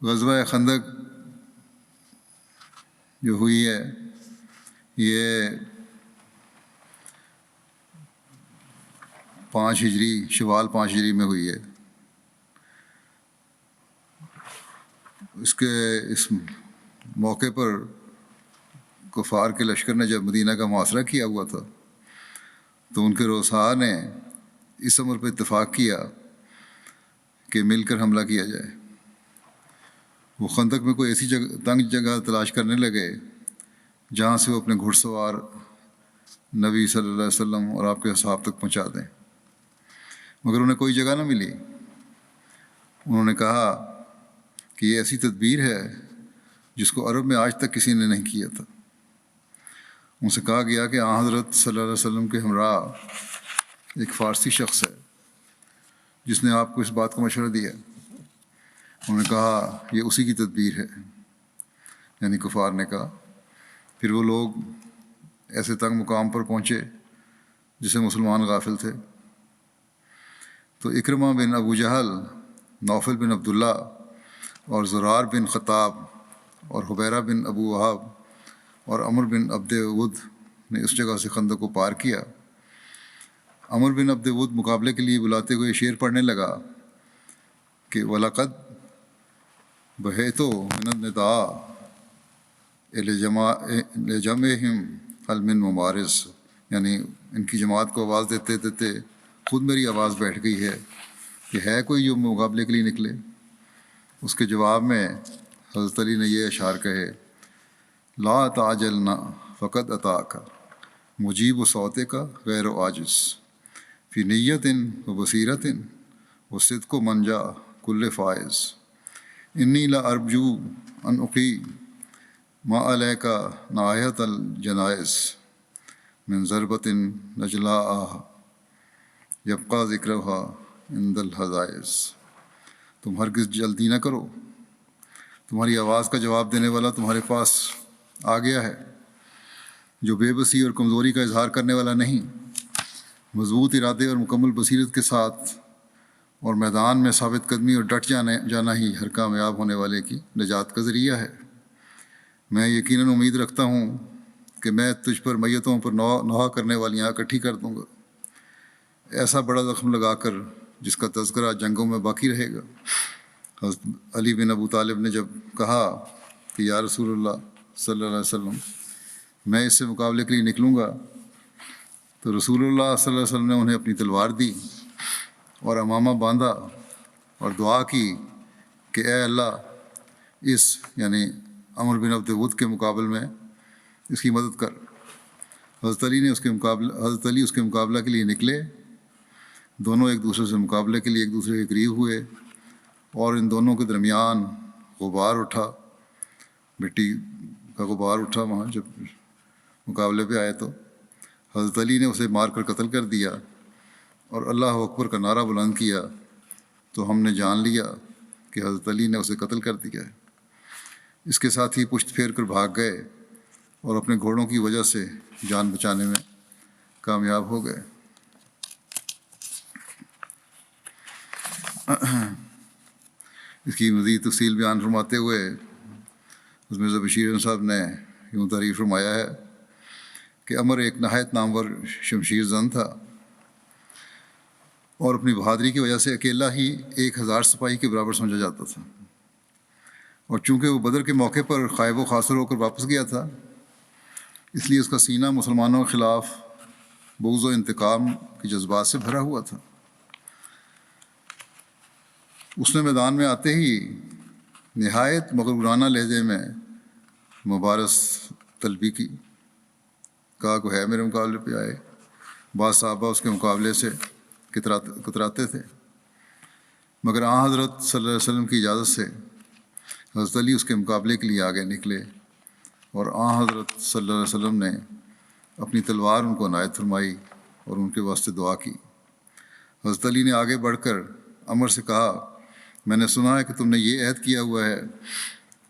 غزوہ خندق جو ہوئی ہے یہ 5 ہجری شوال 5 ہجری میں ہوئی ہے۔ اس موقع پر کفار کے لشکر نے جب مدینہ کا محاصرہ کیا ہوا تھا تو ان کے رؤساء نے اس امر پہ اتفاق کیا کہ مل کر حملہ کیا جائے۔ وہ خندق میں کوئی ایسی تنگ جگہ تلاش کرنے لگے جہاں سے وہ اپنے گھڑ سوار نبی صلی اللہ علیہ وسلم اور آپ کے اصحاب تک پہنچا دیں، مگر انہیں کوئی جگہ نہ ملی۔ انہوں نے کہا کہ یہ ایسی تدبیر ہے جس کو عرب میں آج تک کسی نے نہیں کیا تھا۔ ان سے کہا گیا کہ آن حضرت صلی اللہ علیہ وسلم کے ہمراہ ایک فارسی شخص ہے جس نے آپ کو اس بات کا مشورہ دیا۔ انہوں نے کہا یہ اسی کی تدبیر ہے، یعنی کفار نے کہا۔ پھر وہ لوگ ایسے تنگ مقام پر پہنچے جسے مسلمان غافل تھے، تو اکرمہ بن ابو جہل، نوفل بن عبداللہ اور زرار بن خطاب اور حبیرہ بن ابو وہاب اور عمر بن عبد ود نے اس جگہ سے خندق کو پار کیا۔ عمر بن عبد ود مقابلے کے لیے بلاتے ہوئے شعر پڑھنے لگا کہ وَلَقَدْ بَهِتُ مِنَ النِّدَاءِ لِجَمْعِهِمْ هَلْ مِن مُبَارِزٍ، یعنی ان کی جماعت کو آواز دیتے دیتے خود میری آواز بیٹھ گئی ہے کہ ہے کوئی جو مقابلے کے لیے نکلے۔ اس کے جواب میں حضرت علی نے یہ اشعار کہے، لا تعجلنا فقد اتاک مجیب صوتک غیر عاجز فی نیت و بصیرت و صدق منجا کل فائز انی لا ارجو ان اقی ما علیک نایت الجنائز من ضربت نجلاء یبقى ذکرها عند الحزائز۔ تم ہرگز جلدی نہ کرو، تمہاری آواز کا جواب دینے والا تمہارے پاس آ گیا ہے جو بے بسی اور کمزوری کا اظہار کرنے والا نہیں، مضبوط ارادے اور مکمل بصیرت کے ساتھ اور میدان میں ثابت قدمی اور ڈٹ جانا ہی ہر کامیاب ہونے والے کی نجات کا ذریعہ ہے۔ میں یقیناً امید رکھتا ہوں کہ میں تجھ پر میتوں پر نوحہ کرنے والیاں اکٹھی کر دوں گا، ایسا بڑا زخم لگا کر جس کا تذکرہ جنگوں میں باقی رہے گا۔ حضرت علی بن ابو طالب نے جب کہا کہ یا رسول اللہ صلی اللہ علیہ وسلم میں اس سے مقابلے کے لیے نکلوں گا، تو رسول اللہ صلی اللہ علیہ وسلم نے انہیں اپنی تلوار دی اور امامہ باندھا اور دعا کی کہ اے اللہ اس یعنی عمر بن عبد ود کے مقابل میں اس کی مدد کر۔ حضرت علی اس کے مقابلہ کے لیے نکلے، دونوں ایک دوسرے سے مقابلے کے لیے ایک دوسرے کے قریب ہوئے اور ان دونوں کے درمیان غبار اٹھا، مٹی کا غبار اٹھا وہاں جب مقابلے پہ آئے تو حضرت علی نے اسے مار کر قتل کر دیا اور اللہ اکبر کا نعرہ بلند کیا تو ہم نے جان لیا کہ حضرت علی نے اسے قتل کر دیا ہے۔ اس کے ساتھ ہی پشت پھیر کر بھاگ گئے اور اپنے گھوڑوں کی وجہ سے جان بچانے میں کامیاب ہو گئے۔ اس کی مزید تفصیل بیان فرماتے ہوئے مرزا بشیر احمد صاحب نے یوں تعریف فرمایا ہے کہ عمر ایک نہایت نامور شمشیر زن تھا اور اپنی بہادری کی وجہ سے اکیلا ہی 1000 سپاہی کے برابر سمجھا جاتا تھا، اور چونکہ وہ بدر کے موقع پر خائب و خاصر ہو کر واپس گیا تھا اس لیے اس کا سینہ مسلمانوں کے خلاف بغض و انتقام کے جذبات سے بھرا ہوا تھا۔ اس نے میدان میں آتے ہی نہایت مغرورانہ لہجے میں مبارز طلبی کی، کہا کوئی ہے میرے مقابلے پہ آئے۔ بعض صحابہ اس کے مقابلے سے کتراتے تھے، مگر آن حضرت صلی اللہ علیہ وسلم کی اجازت سے حضرت علی اس کے مقابلے کے لیے آگے نکلے اور آن حضرت صلی اللہ علیہ وسلم نے اپنی تلوار ان کو عنایت فرمائی اور ان کے واسطے دعا کی۔ حضرت علی نے آگے بڑھ کر عمر سے کہا میں نے سنا ہے کہ تم نے یہ عہد کیا ہوا ہے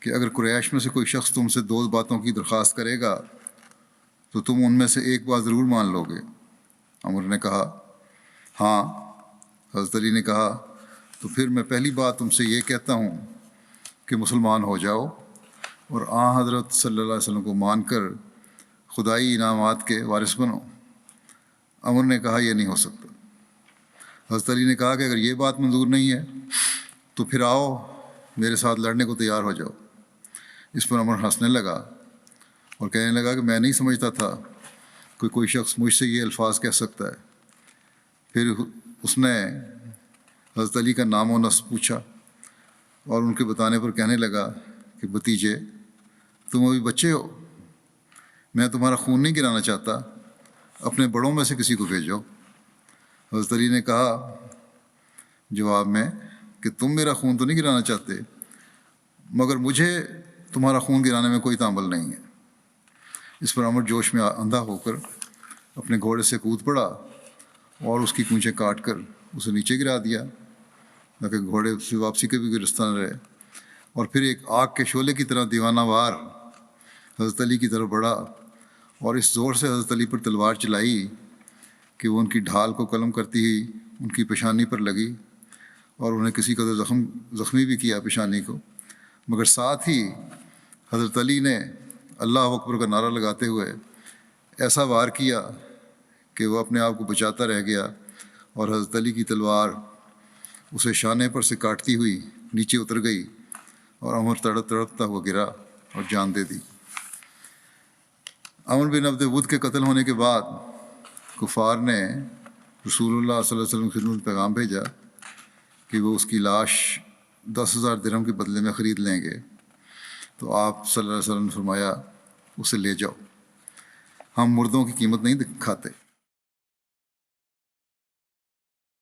کہ اگر قریش میں سے کوئی شخص تم سے 2 باتوں کی درخواست کرے گا تو تم ان میں سے ایک بات ضرور مان لو گے۔ عمر نے کہا ہاں۔ حضرت علی نے کہا تو پھر میں پہلی بات تم سے یہ کہتا ہوں کہ کہ مسلمان ہو جاؤ اور آن حضرت صلی اللہ علیہ وسلم کو مان کر خدائی انعامات کے وارث بنو۔ عمر نے کہا یہ نہیں ہو سکتا۔ حضرت علی نے کہا کہ اگر یہ بات منظور نہیں ہے تو پھر آؤ میرے ساتھ لڑنے کو تیار ہو جاؤ۔ اس پر عمر ہنسنے لگا اور کہنے لگا کہ میں نہیں سمجھتا تھا کہ کوئی شخص مجھ سے یہ الفاظ کہہ سکتا ہے۔ پھر اس نے حضرت علی کا نام و نسب پوچھا اور ان کے بتانے پر کہنے لگا کہ بھتیجے تم ابھی بچے ہو، میں تمہارا خون نہیں گرانا چاہتا، اپنے بڑوں میں سے کسی کو بھیجو۔ حضرت علی نے کہا جواب میں کہ تم میرا خون تو نہیں گرانا چاہتے، مگر مجھے تمہارا خون گرانے میں کوئی تعمل نہیں ہے۔ اس پر عمر جوش میں اندھا ہو کر اپنے گھوڑے سے کود پڑا اور اس کی کونچیں کاٹ کر اسے نیچے گرا دیا تاکہ گھوڑے سے واپسی کے بھی رستہ نہ رہے، اور پھر ایک آگ کے شعلے کی طرح دیوانہ وار حضرت علی کی طرف بڑھا اور اس زور سے حضرت علی پر تلوار چلائی کہ وہ ان کی ڈھال کو قلم کرتی ہوئی ان کی پیشانی پر لگی اور انہیں کسی قدر زخمی بھی کیا پیشانی کو، مگر ساتھ ہی حضرت علی نے اللہ اکبر کا نعرہ لگاتے ہوئے ایسا وار کیا کہ وہ اپنے آپ کو بچاتا رہ گیا اور حضرت علی کی تلوار اسے شانے پر سے کاٹتی ہوئی نیچے اتر گئی اور عمر تڑپتا ہوا گرا اور جان دے دی۔ عمر بن عبد ود کے قتل ہونے کے بعد کفار نے رسول اللہ صلی اللہ علیہ وسلم کی خدمت میں پیغام بھیجا کہ وہ اس کی لاش 10,000 درہم کے بدلے میں خرید لیں گے، تو آپ صلی اللہ علیہ وسلم نے فرمایا اسے لے جاؤ، ہم مردوں کی قیمت نہیں کھاتے۔